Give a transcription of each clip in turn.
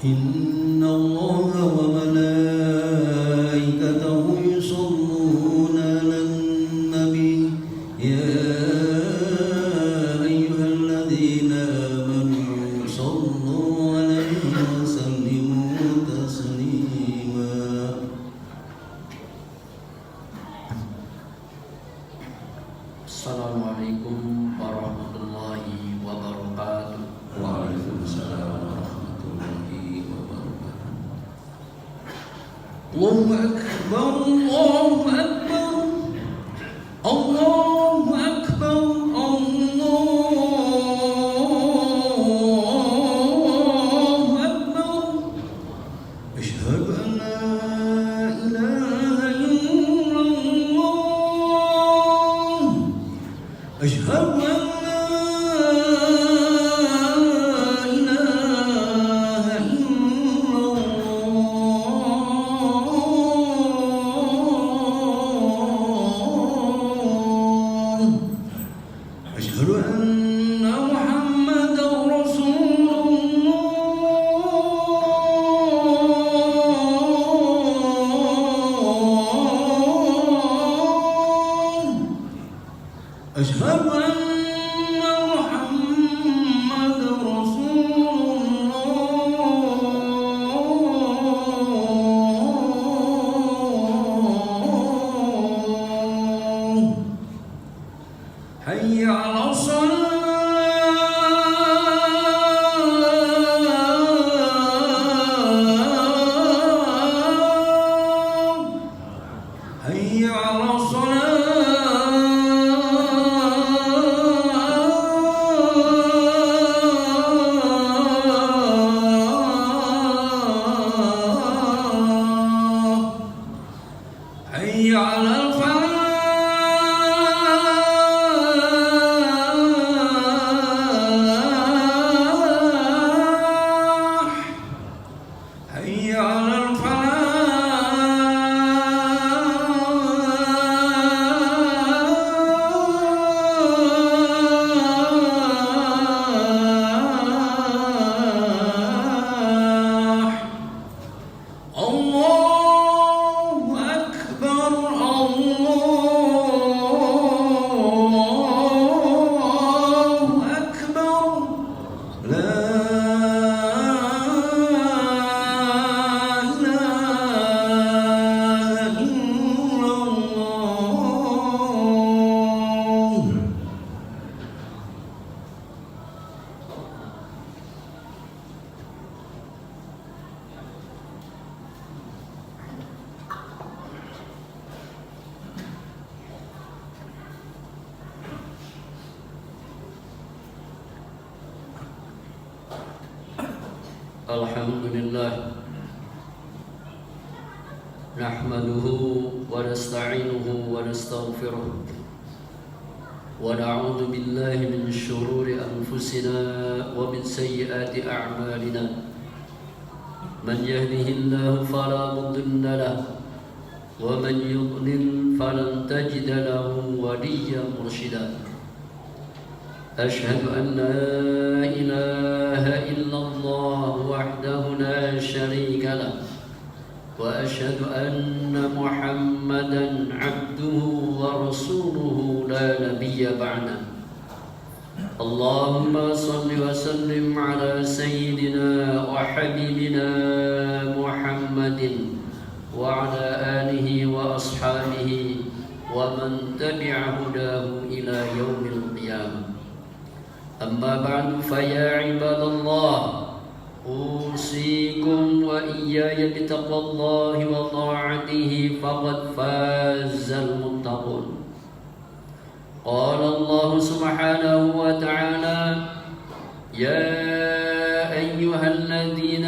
إن الله وملائكته يصلون على النبي يا أيها الذين آمنوا صلوا عليه وسلموا تسليما. Assalamualaikum warahmatullahi wabarakatuh. Waalaikumsalam warahmatullahi wabarakatuh. Allahu Akbar, Allahu Akbar, Allahu Akbar, Allahu Akbar. Asyhadu an la ilaha illallah. Asyhadu an la ilaha illallah. Asyhadu anna Muhammadar Rasulullah. Asyhadu anna Muhammadar Rasulullah. Hayya 'alas shalah. Hayya 'alas shalah. Hayya 'alal falah. Hayya 'alal falah. Allahu Akbar, Allahu Akbar. La ilaha illallah. Alhamdulillah, nahmaduhu wa nasta'inuhu wa nastaghfiruh wa na'udzu billahi min shururi anfusina wa min sayyiati a'malina. Man yahdihillahu fala mudilla lahu wa man yudlil falan tajida lahu waliyyan murshida. أشهد أن لا إله إلا الله وحده لا شريك له وأشهد أن محمدا عبده ورسوله لا نبي بعده. اللهم صل وسلم على سيدنا وحبيبنا محمد وعلى آله وأصحابه ومن تبع هداه إلى يوم القيامة. أما بعد فيا عباد الله، أوصيكم وإياي بتقوى الله وطاعته فقد فاز المتقون. قال الله سبحانه وتعالى: يا أيها الذين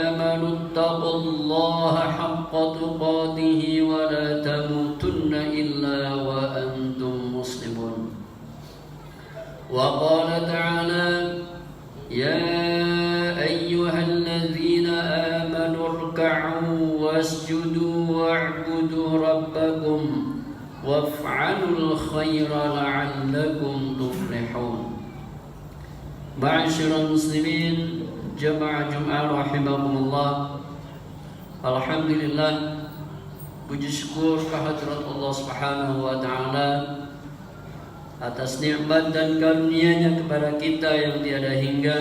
آمنوا اتقوا الله حق تقاته ولا تموتن إلا وأنتم مسلمون. وقال تعالى: يا أيها الذين آمنوا اركعوا واسجدوا واعبدوا ربكم وافعلوا الخير لعلكم تفلحون. Ma'asyiral muslimin, jamaah Jumat rahimakumullah. Alhamdulillah, puji syukur kehadirat Allah Subhanahu wa taala atas nikmat dan karunia-Nya kepada kita yang tiada hingga,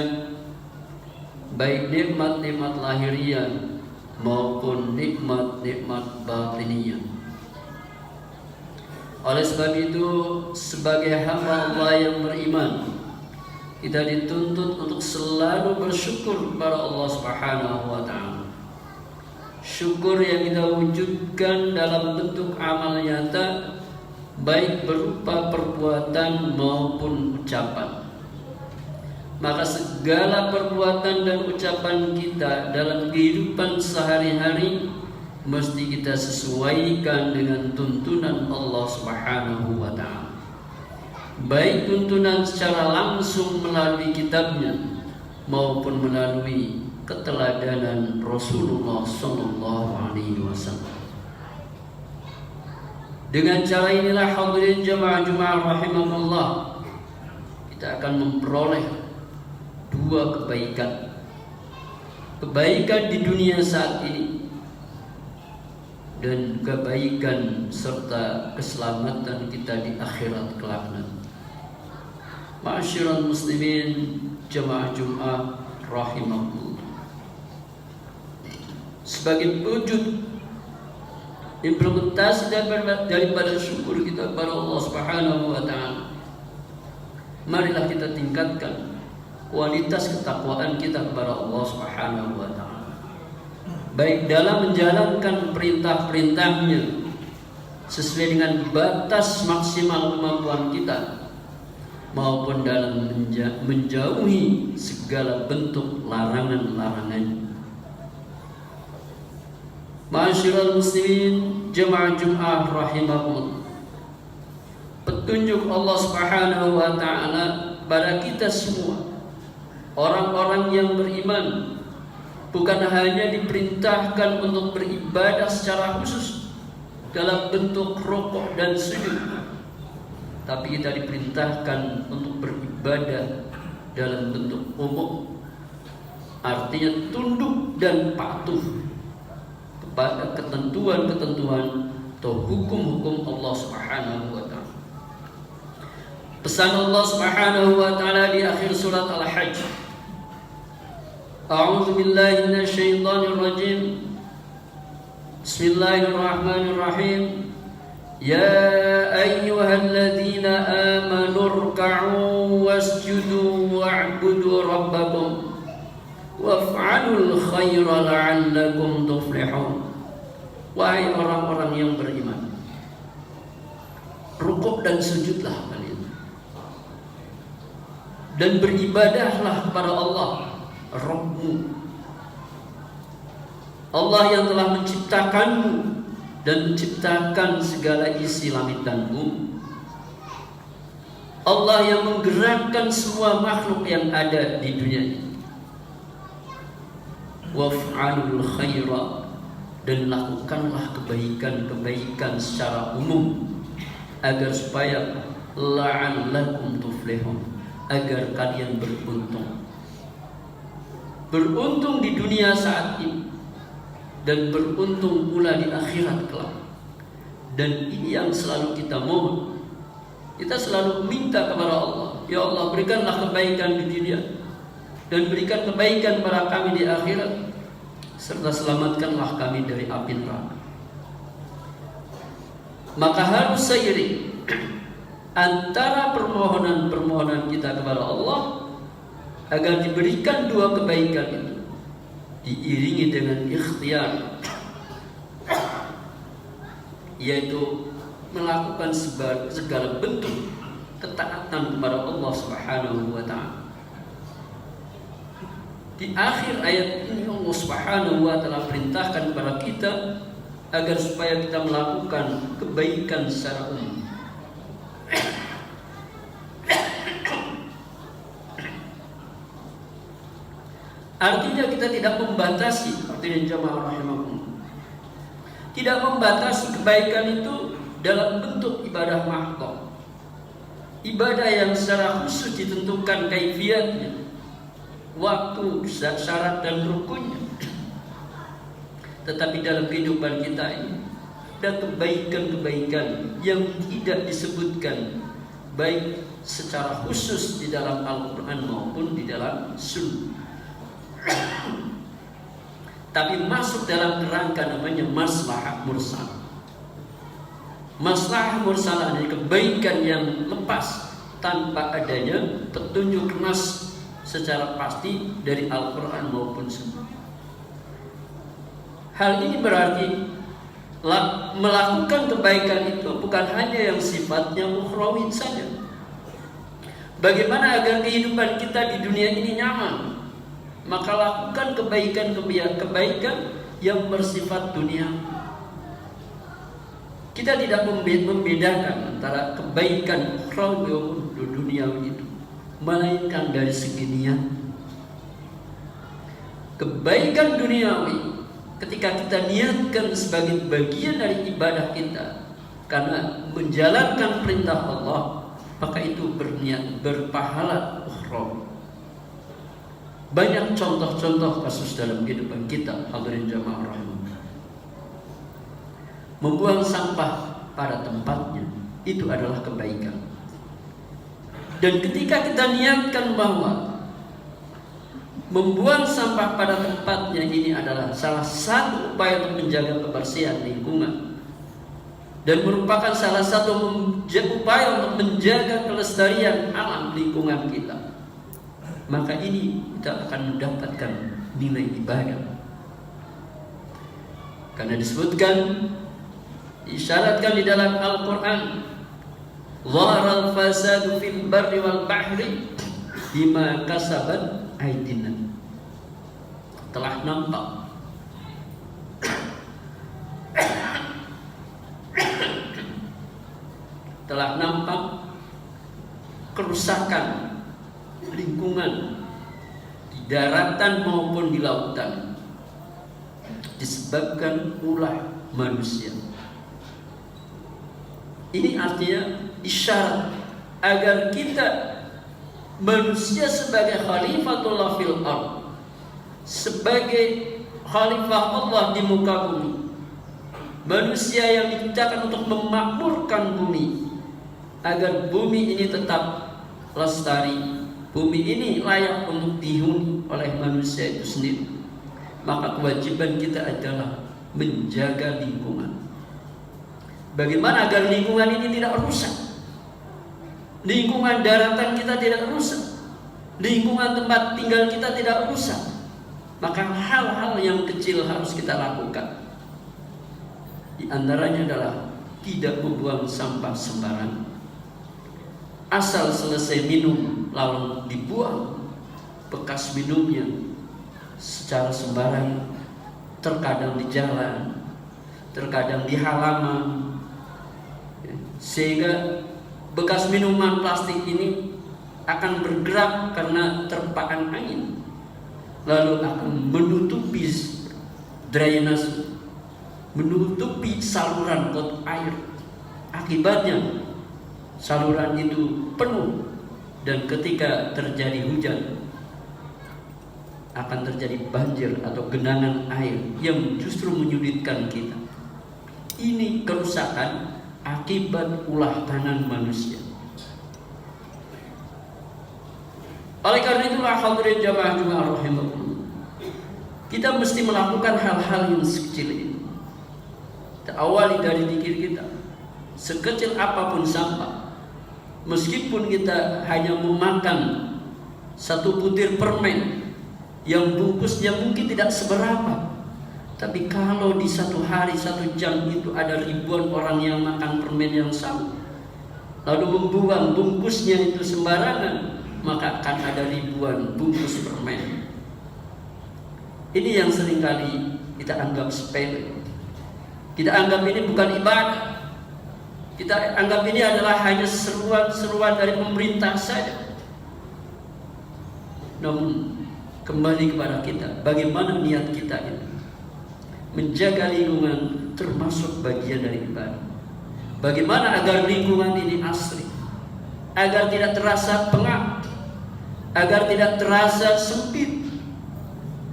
baik nikmat-nikmat lahiriah maupun nikmat-nikmat batiniyah. Oleh sebab itu, sebagai hamba Allah yang beriman, kita dituntut untuk selalu bersyukur kepada Allah Subhanahu wa taala. Syukur yang kita wujudkan dalam bentuk amal nyata, baik berupa perbuatan maupun ucapan. Maka segala perbuatan dan ucapan kita dalam kehidupan sehari-hari mesti kita sesuaikan dengan tuntunan Allah Subhanahu wa taala. Baik tuntunan secara langsung melalui kitabnya maupun melalui keteladanan Rasulullah sallallahu alaihi wasallam. Dengan cara inilah hadirin jamaah Jumat rahimahullah, kita akan memperoleh dua kebaikan. Kebaikan di dunia saat ini dan kebaikan serta keselamatan kita di akhirat kelak nanti. Ma'asyiral muslimin jamaah Jumat rahimahullah, sebagai wujud implementasi daripada syukur kita kepada Allah Subhanahu wa taala, marilah kita tingkatkan kualitas ketakwaan kita kepada Allah Subhanahu wa taala, baik dalam menjalankan perintah-perintahnya sesuai dengan batas maksimal kemampuan kita, maupun dalam menjauhi segala bentuk larangan-larangan. Ma'asyiral muslimin jamaah Jumat rahimahullah, petunjuk Allah Subhanahu wa taala pada kita semua, orang-orang yang beriman, bukan hanya diperintahkan untuk beribadah secara khusus dalam bentuk rukuk dan sujud, tapi kita diperintahkan untuk beribadah dalam bentuk umum, artinya tunduk dan patuh kepada ketentuan-ketentuan atau hukum-hukum Allah Subhanahu wa taala. Pesan Allah Subhanahu wa taala di akhir surat Al-Hajj, A'udzu billahi minasyaitonir rajim. Bismillahirrahmanirrahim. Ya ayyuhalladzina amanu ruk'u wasjudu wa'budu rabbakum waf'alul khaira la'allakum tuflihun. Wahai orang-orang yang beriman, rukuk dan sujudlah kalian, dan beribadahlah kepada Allah Rabbmu, Allah yang telah menciptakanmu dan menciptakan segala isi langit dan bumi, Allah yang menggerakkan semua makhluk yang ada di dunia ini. Waf'alul khaira, dan lakukanlah kebaikan-kebaikan secara umum, agar supaya la'allakum tuflihun, agar kalian beruntung. Beruntung di dunia saat ini dan beruntung pula di akhirat kelak. Dan ini yang selalu kita mohon. Kita selalu minta kepada Allah, ya Allah, berikanlah kebaikan di dunia dan berikan kebaikan pada kami di akhirat, serta selamatkanlah kami dari api neraka. Maka harus seiring antara permohonan-permohonan kita kepada Allah agar diberikan dua kebaikan itu, diiringi dengan ikhtiar, yaitu melakukan segala bentuk ketaatan kepada Allah Subhanahu wa taala. Di akhir ayat ini Allah Subhanahu wa taala perintahkan kepada kita agar supaya kita melakukan kebaikan secara umum. Artinya kita tidak membatasi, artinya jamaah rahimakumullah, tidak membatasi kebaikan itu dalam bentuk ibadah mahdhah, ibadah yang secara khusus ditentukan kaifiatnya, waktu, syarat dan rukunnya. Tetapi dalam kehidupan kita ini ada kebaikan-kebaikan yang tidak disebutkan, baik secara khusus di dalam Al-Quran maupun di dalam Sunnah, tapi masuk dalam kerangka namanya maslahah mursal. Maslahah mursal adalah kebaikan yang lepas tanpa adanya petunjuk nas secara pasti dari Al-Quran maupun Sunnah. Hal ini berarti melakukan kebaikan itu bukan hanya yang sifatnya ukhrawi saja. Bagaimana agar kehidupan kita di dunia ini nyaman? Maka lakukan kebaikan yang bersifat dunia. Kita tidak membedakan antara kebaikan ukhrawi maupun duniawi itu, melainkan dari segi niat. Kebaikan duniawi ketika kita niatkan sebagai bagian dari ibadah kita karena menjalankan perintah Allah, maka itu berpahala ukhrawi. Banyak contoh-contoh kasus dalam kehidupan kita, hadirin jamaah rahimah. Membuang sampah pada tempatnya itu adalah kebaikan. Dan ketika kita niatkan bahwa membuang sampah pada tempatnya ini adalah salah satu upaya untuk menjaga kebersihan lingkungan dan merupakan salah satu upaya untuk menjaga kelestarian alam lingkungan kita, maka ini kita akan mendapatkan nilai ibadah. Karena disebutkan, disyaratkan di dalam Al-Quran, zaharal fasadu fil barri wal bahri bima kasabat aydina. Telah nampak kerusakan lingkungan di daratan maupun di lautan disebabkan ulah manusia. Ini artinya isyarat agar kita manusia sebagai khalifatullah fil ardh, sebagai khalifah Allah di muka bumi, manusia yang diciptakan untuk memakmurkan bumi agar bumi ini tetap lestari, bumi ini layak untuk dihuni oleh manusia itu sendiri. Maka kewajiban kita adalah menjaga lingkungan. Bagaimana agar lingkungan ini tidak rusak? Lingkungan daratan kita tidak rusak, lingkungan tempat tinggal kita tidak rusak. Maka hal-hal yang kecil harus kita lakukan. Di antaranya adalah tidak membuang sampah sembarangan. Asal selesai minum lalu dibuang bekas minumnya secara sembarangan, terkadang di jalan, terkadang di halaman, sehingga bekas minuman plastik ini akan bergerak karena terpaan angin, lalu akan menutupi drainase, menutupi saluran air. Akibatnya saluran itu penuh, dan ketika terjadi hujan akan terjadi banjir atau genangan air yang justru menyulitkan kita. Ini kerusakan akibat ulah tangan manusia. Oleh karena itulah hadirin jamaah rahimakumullah, kita mesti melakukan hal-hal yang sekecil ini. Kita awali dari diri kita. Sekecil apapun sampah, meskipun kita hanya memakan satu butir permen yang bungkusnya mungkin tidak seberapa, tapi kalau di satu hari, satu jam itu ada ribuan orang yang makan permen yang sama, lalu membuang bungkusnya itu sembarangan, maka akan ada ribuan bungkus permen. Ini yang seringkali kita anggap sepele. Kita anggap ini bukan ibadah. Kita anggap ini adalah hanya seruan-seruan dari pemerintah saja. Namun kembali kepada kita, bagaimana niat kita ini? Menjaga lingkungan termasuk bagian dari ibadah. Bagaimana agar lingkungan ini asri, agar tidak terasa pengap, agar tidak terasa sempit,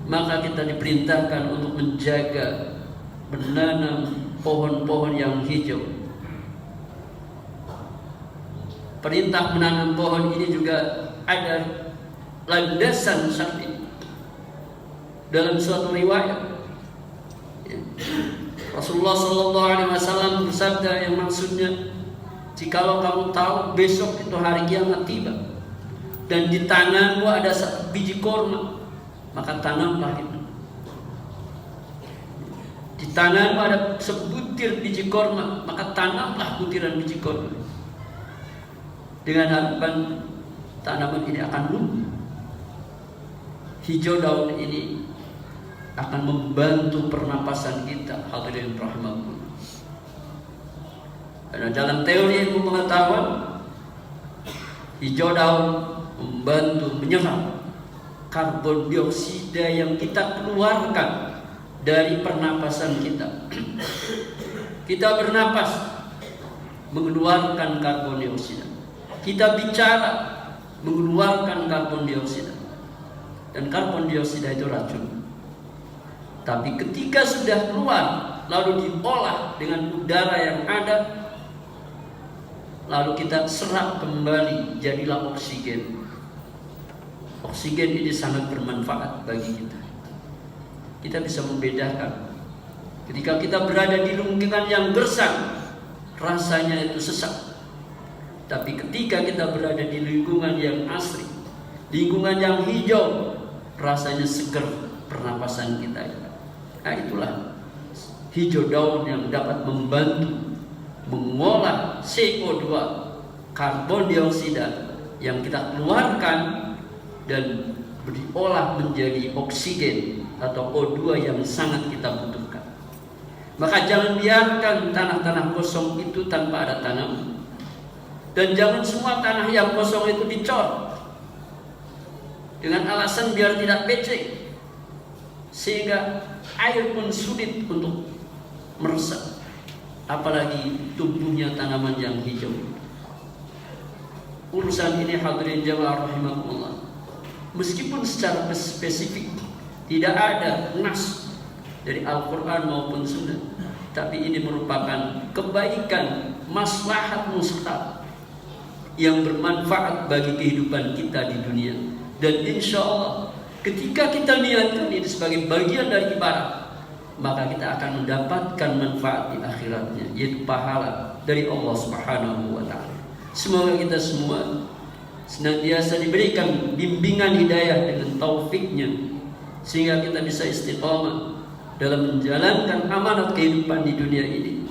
maka kita diperintahkan untuk menjaga, menanam pohon-pohon yang hijau. Perintah menanam pohon ini juga ada landasan syar'i. Dalam suatu riwayat, Rasulullah SAW bersabda yang maksudnya, jikalau kamu tahu besok itu hari kiamat tiba dan di tanganmu ada biji korma, maka tanamlah itu. Di tanganmu ada sebutir biji korma, maka tanamlah butiran biji korma, dengan harapan tanaman ini akan tumbuh. Hijau daun ini akan membantu pernapasan kita, hadirin rahimakumullah. Karena dalam teori ilmu pengetahuan, hijau daun membantu menyerap karbon dioksida yang kita keluarkan dari pernapasan kita. Kita bernapas mengeluarkan karbon dioksida. Kita bicara mengeluarkan karbon dioksida. Dan karbon dioksida itu racun. Tapi ketika sudah keluar, lalu diolah dengan udara yang ada, lalu kita serap kembali, jadilah oksigen. Oksigen ini sangat bermanfaat bagi kita. Kita bisa membedakan. Ketika kita berada di lingkungan yang gersang, rasanya itu sesak. Tapi ketika kita berada di lingkungan yang asri, lingkungan yang hijau, rasanya seger pernapasan kita. Nah, itulah hijau daun yang dapat membantu mengolah CO2, karbon dioksida yang kita keluarkan dan diolah menjadi oksigen atau O2 yang sangat kita butuhkan. Maka jangan biarkan tanah-tanah kosong itu tanpa ada tanam, dan jangan semua tanah yang kosong itu dicor dengan alasan biar tidak becek, sehingga air pun sulit untuk meresap, apalagi tumbuhnya tanaman yang hijau. Urusan ini hadirin jamaah rahimakumullah, meskipun secara spesifik tidak ada nas dari Al-Quran maupun Sunnah, tapi ini merupakan kebaikan, maslahat mustahil yang bermanfaat bagi kehidupan kita di dunia. Dan insya Allah ketika kita niatkan ini sebagai bagian dari ibadah, maka kita akan mendapatkan manfaat di akhiratnya, yaitu pahala dari Allah Subhanahu wa Ta'ala. Semoga kita semua senantiasa diberikan bimbingan hidayah dengan taufiknya, sehingga kita bisa istiqamah dalam menjalankan amanat kehidupan di dunia ini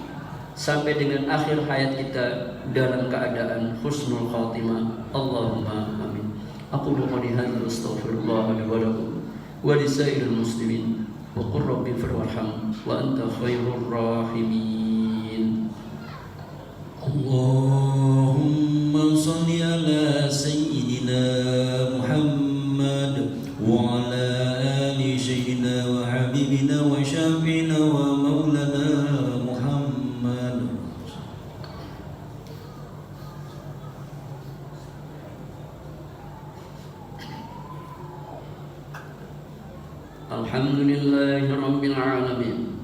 sampai dengan akhir hayat kita dalam keadaan husnul khatimah. Allahumma amin. Aqulu qawli hadza wa astaghfirullah li wa lakum wa li sa'iril muslimin wa qur rabbi ighfir warham wa anta khairur rahimin. Allahumma salli ala sayyidina Muhammad wa ala ali sayyidina wa habibina wa syafi'ina wa maulana Muhammad. Alhamdulillahi rabbil alamin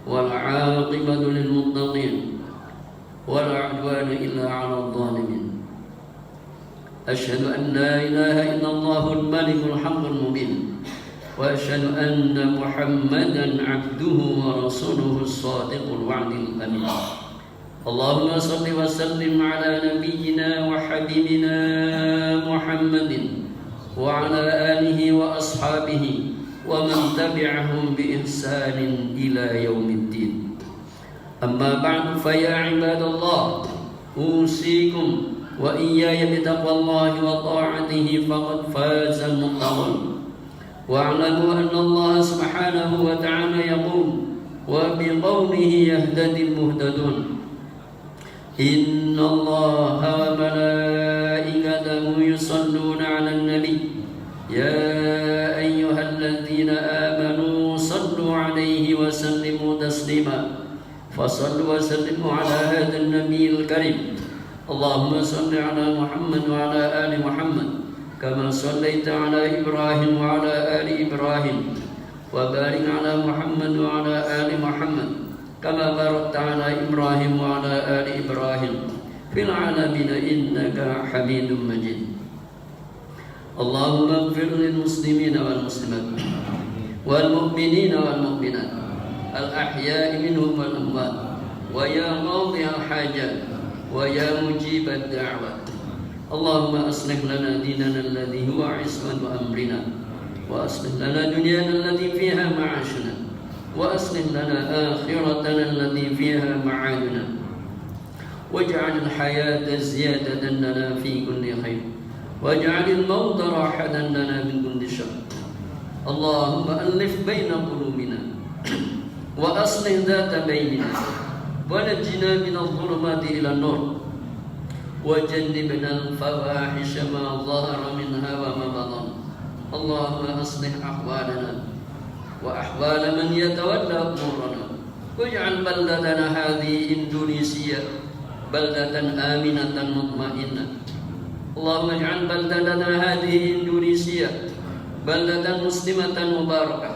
wal 'aqibatu lil muttaqin wala 'udwana illa 'alal zalimin. Asyhadu an la ilaha illallahul malikul haqqul mubin wa asyhadu anna Muhammadan 'abduhu wa rasuluhu as-sadiqul wa'dil amin. Allahumma shalli wa sallim ala nabiyyina wa habibina Muhammadin wa ala alihi wa ashabihi wa man tabi'ahum bi ihsanin ila yaumiddin. Amma ba'du, fa ya ibadallah, usikum wa iyaya bi taqwallahi wa ta'atihi faqad faza al-muttaqun. Wa'lamu anna Allah subhanahu wa ta'ala yaqul wa bi qawlihi yahdadi al-muhtadun. Inna Allah wa malaikatahu yusalluna 'alan nabi ya ayyuhalladzina amanu sallu 'alaihi wa sallimu taslima. Fasallu wa sallimu 'ala hadzal nabiyil karim. Allahumma salli 'ala Muhammad wa 'ala ali Muhammad كما صليت على إبراهيم وعلى آل إبراهيم وبارك على محمد وعلى آل محمد كما باركت على إبراهيم وعلى آل إبراهيم في العالمين إنك حميد مجيد. اللهم اغفر للمسلمين والمسلمات والمؤمنين والمؤمنات الأحياء منهم والأموات ويا قاضي الحاجات ويا مجيب الدعوات. اللهم أصلح لنا ديننا الذي هو عصمة أمرنا وأصلح لنا دنيانا التي فيها معاشنا وأصلح لنا آخرتنا التي فيها معادنا واجعل الحياة زيادة لنا في كل خير واجعل الموت راحة لنا من كل شر. اللهم ألف بين قلوبنا وأصلح ذات بيننا ونجنا من الظلمات إلى النور وجنبنا الفواحش ما ظهر منها وما بطن. اللهم أصلح أحوالنا وأحوال من يتولى أمورنا واجعل بلدتنا هذه إندونيسيا بلدة آمنة مطمئنة. اللهم اجعل بلدتنا هذه إندونيسيا بلدة مسلمة مباركة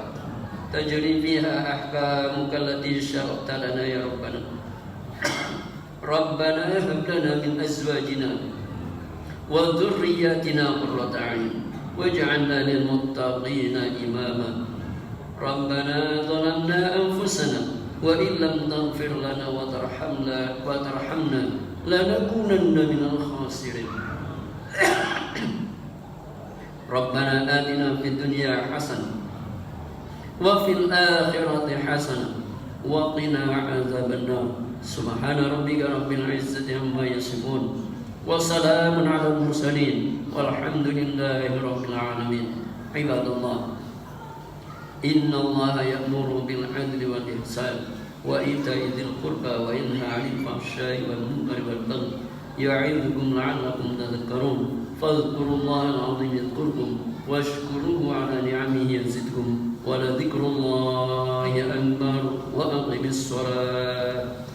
تجري فيها أحكامك التي شرعت لنا يا ربنا. ربنا هب لنا من أزواجنا وذرياتنا قرة أعين واجعلنا للمتقين إماما. ربنا ظلمنا أنفسنا وإن لم تغفر لنا وترحمنا لنكونن من الخاسرين. ربنا آتنا في الدنيا حسنة وفي الآخرة حسنة وقنا عذاب النار. سبحان ربك رب العزة عما يصفون وسلام على المرسلين والحمد لله رب العالمين. عباد الله إن الله يأمر بالعدل والإحسان وإيتاء ذي القربى وينهى عن الفحشاء والمنكر والبغي يعظكم لعلكم تذكرون. فاذكروا الله العظيم يذكركم واشكروه على نعمه يزدكم ولذكر الله أكبر وأقم الصلاة.